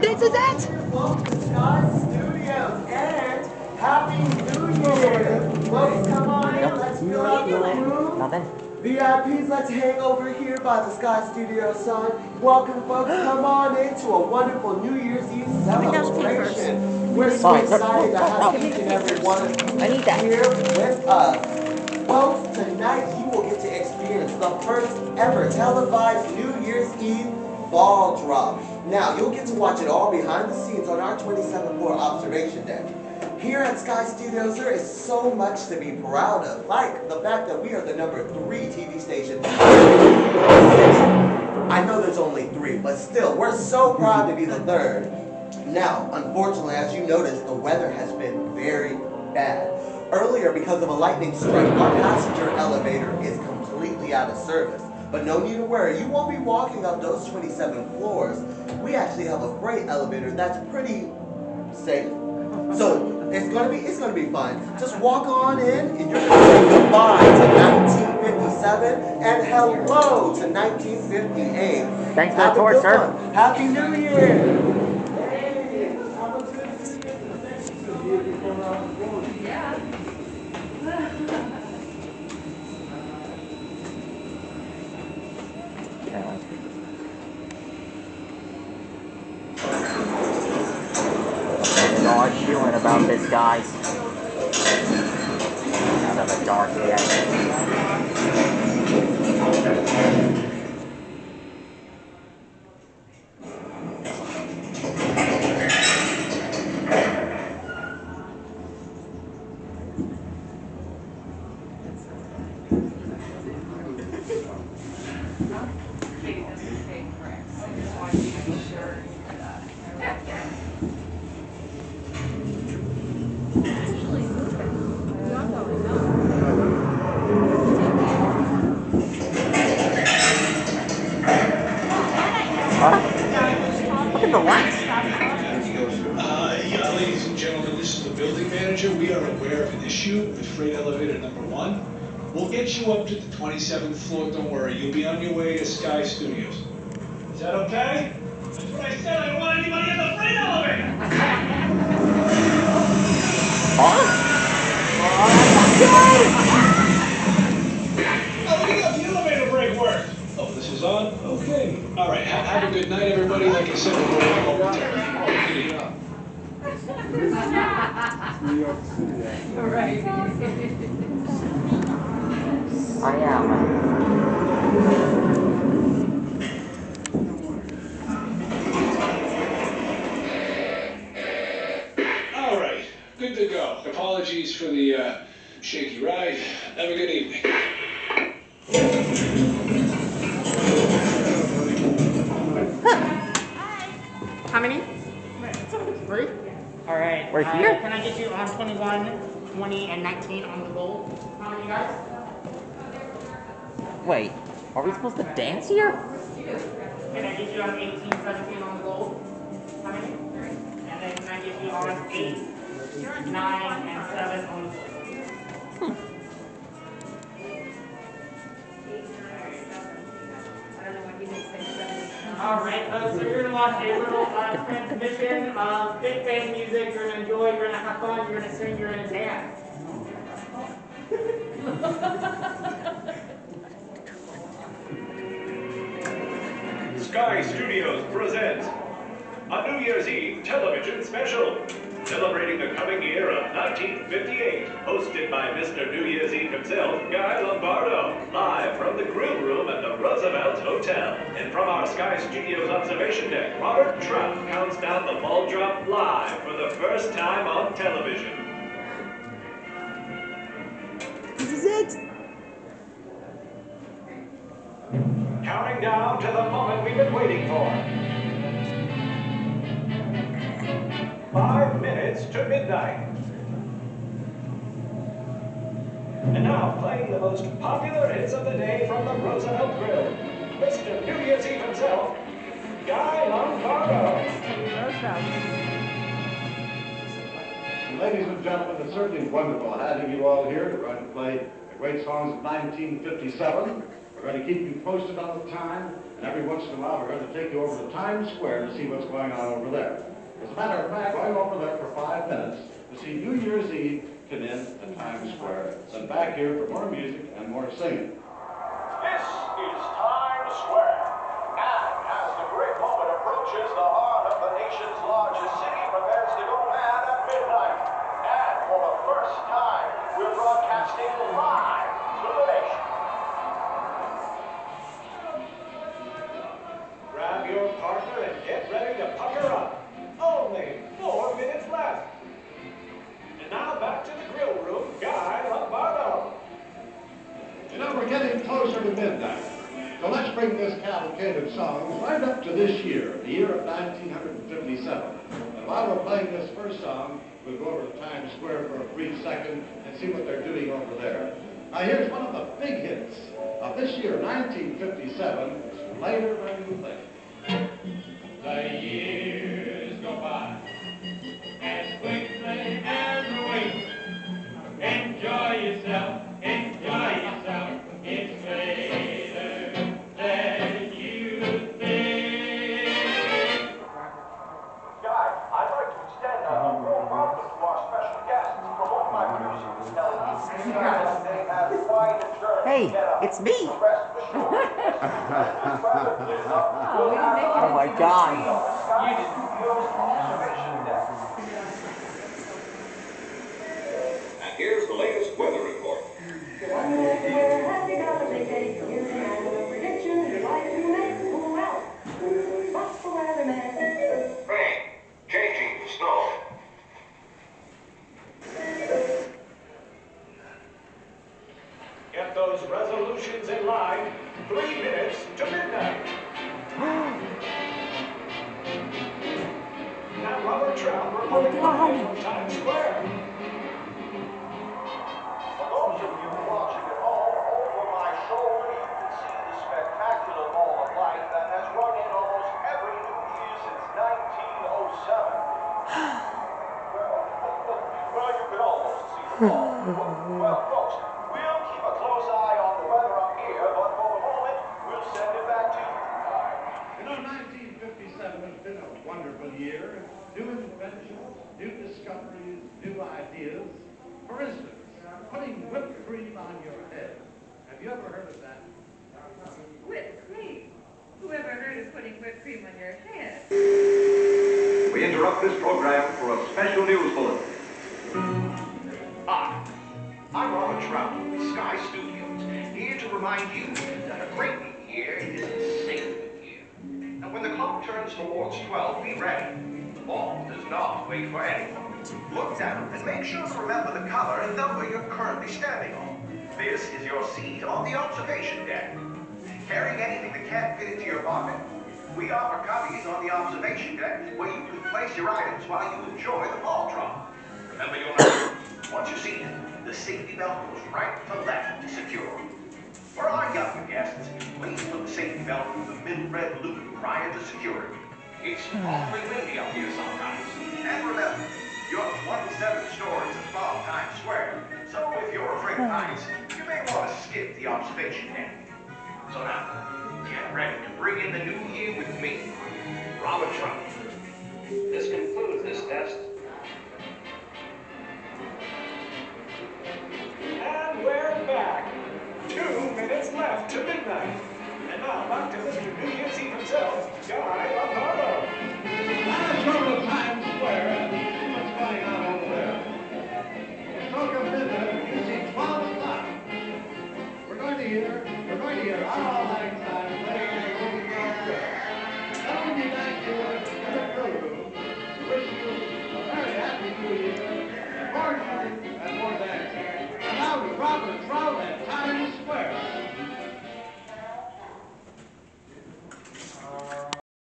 This is it! Welcome to Sky Studios and Happy New Year! Folks, come on in, let's fill out the room. Nothing. VIPs, let's hang over here by the Sky Studio sign. Welcome, folks, come on in to a wonderful New Year's Eve celebration. We're so excited to have each and every one of you here with us. Folks, tonight you will get to experience the first ever televised New Year's Eve ball drop. Now, you'll get to watch it all behind the scenes on our 27th floor observation deck. Here at Sky Studios, there is so much to be proud of, like the fact that we are the #3 TV station. I know there's only 3, but still, we're so proud to be the 3rd. Now, unfortunately, as you noticed, the weather has been very bad. Earlier, because of a lightning strike, our passenger elevator is completely out of service. But no need to worry, you won't be walking up those 27 floors. We actually have a freight elevator that's pretty safe. So it's gonna be fun. Just walk on in and you're gonna say goodbye to 1957 and hello to 1958. Thanks for the tour, sir. Happy New Year! Arguing about this, guys. Out of the dark yet. Look at the lights. Yeah, ladies and gentlemen, this is the building manager. We are aware of an issue with freight elevator #1. We'll get you up to the 27th floor. Don't worry. You'll be on your way to Sky Studios. Is that okay? That's what I said. I don't want anybody in the freight elevator. Oh, look at that. The elevator brake worked. Oh, this is on? Okay. All right. Have a good night, everybody. Like I said, we're going over to New York City. Right. Oh yeah, man. All right. Good to go. Apologies for the shaky ride. Have a good evening. How many? 3? All right. We're here. Can I get you on 21, 20, and 19 on the goal? How many guys? Wait, are we supposed to dance here? Can I get you on 18, 17 on the goal? How many? 3. And then can I get you on 8, 9, and 7 on the goal? All right, so you're gonna watch a little transmission of big band music. You're gonna enjoy. You're gonna have fun. You're gonna sing. You're gonna dance. Sky Studios presents a New Year's Eve television special celebrating the coming year of 1958, hosted by Mr. New Year's Eve himself, Guy Lombardo, live from the grill room at the Roosevelt Hotel. And from our Sky Studios observation deck, Robert Trout counts down the ball drop live for the first time on television. This is it. Counting down to the moment we've been waiting for. 5 minutes to midnight. And now, playing the most popular hits of the day from the Roosevelt Grill, Mr. New Year's Eve himself, Guy Lombardo. Ladies and gentlemen, it's certainly wonderful having you all here to run and play the great songs of 1957. We're going to keep you posted on the time, and every once in a while we're going to take you over to Times Square to see what's going on over there. As a matter of fact, going over there for 5 minutes to see New Year's Eve come in at Times Square, then back here for more music and more singing. This is Times Square. And as the great moment approaches, the heart of the nation's largest city prepares to go mad at midnight. And for the first time, we're broadcasting live to the nation. Grab your partner and get ready to pucker up. Only 4 minutes left. And now back to the grill room, Guy Lombardo. You know, we're getting closer to midnight. So let's bring this cavalcade of songs right up to this year, the year of 1957. And while we're playing this first song, we'll go over to Times Square for a brief second and see what they're doing over there. Now here's one of the big hits of this year, 1957, Later Than You Think. The years go by as quickly as a wink. Enjoy yourself, it's later than you think. Guy, I'd like to extend a warm welcome to our special guests from all my producers, Ellen. They have quite a journey Hey, to get up. it's me. The rest of the show Oh my God. And here's the latest weather report. Rain, changing to snow. Get those resolutions in line. 3 minutes to midnight. Now Robert Trout reporting live from Times Square. For those of you watching at home, over my shoulder you can see the spectacular ball of light that has run in almost every New Year since 1907. Well, you can almost see the ball. Well, folks, we'll keep a close eye on the weather up here, but for the moment, we'll send it back to you. You know, 1957 has been a wonderful year. New inventions, new discoveries, new ideas. For instance, putting whipped cream on your head. Have you ever heard of that? Whipped cream? Whoever heard of putting whipped cream on your head? We interrupt this program for a special news bulletin. Hi, I'm Robert Trout of the Sky Studios, here to remind you that a great new year is a safe new year. And when the clock turns towards 12, be ready. The ball does not wait for anyone. Look down and make sure to remember the color and number you're currently standing on. This is your seat on the observation deck. Carrying anything that can't fit into your pocket? We offer cubbies on the observation deck where you can place your items while you enjoy the ball drop. Remember your number. Once you see it, the safety belt goes right to left to secure. For our younger guests, please put the safety belt in the middle red loop prior to securing. It's awfully windy up here sometimes. And remember, you're 27 stories above Times Square, so if you're afraid of heights, you may want to skip the observation deck. So now, get ready to bring in the new year with me, Robert Trout. This concludes this test. And we're back. 2 minutes left to midnight. And now back to Mr. New Year's Eve himself, Guy Lombardo. Let's go to Times Square and see what's going on over there. Stroke of midnight, you see 12 o'clock. We're going to hear All Lang Syne playing in the Golden Cross Square. Then we'll be back here in the grill room to wish you a very happy New Year, more music and more dancing. And now to Robert Trout at Times Square.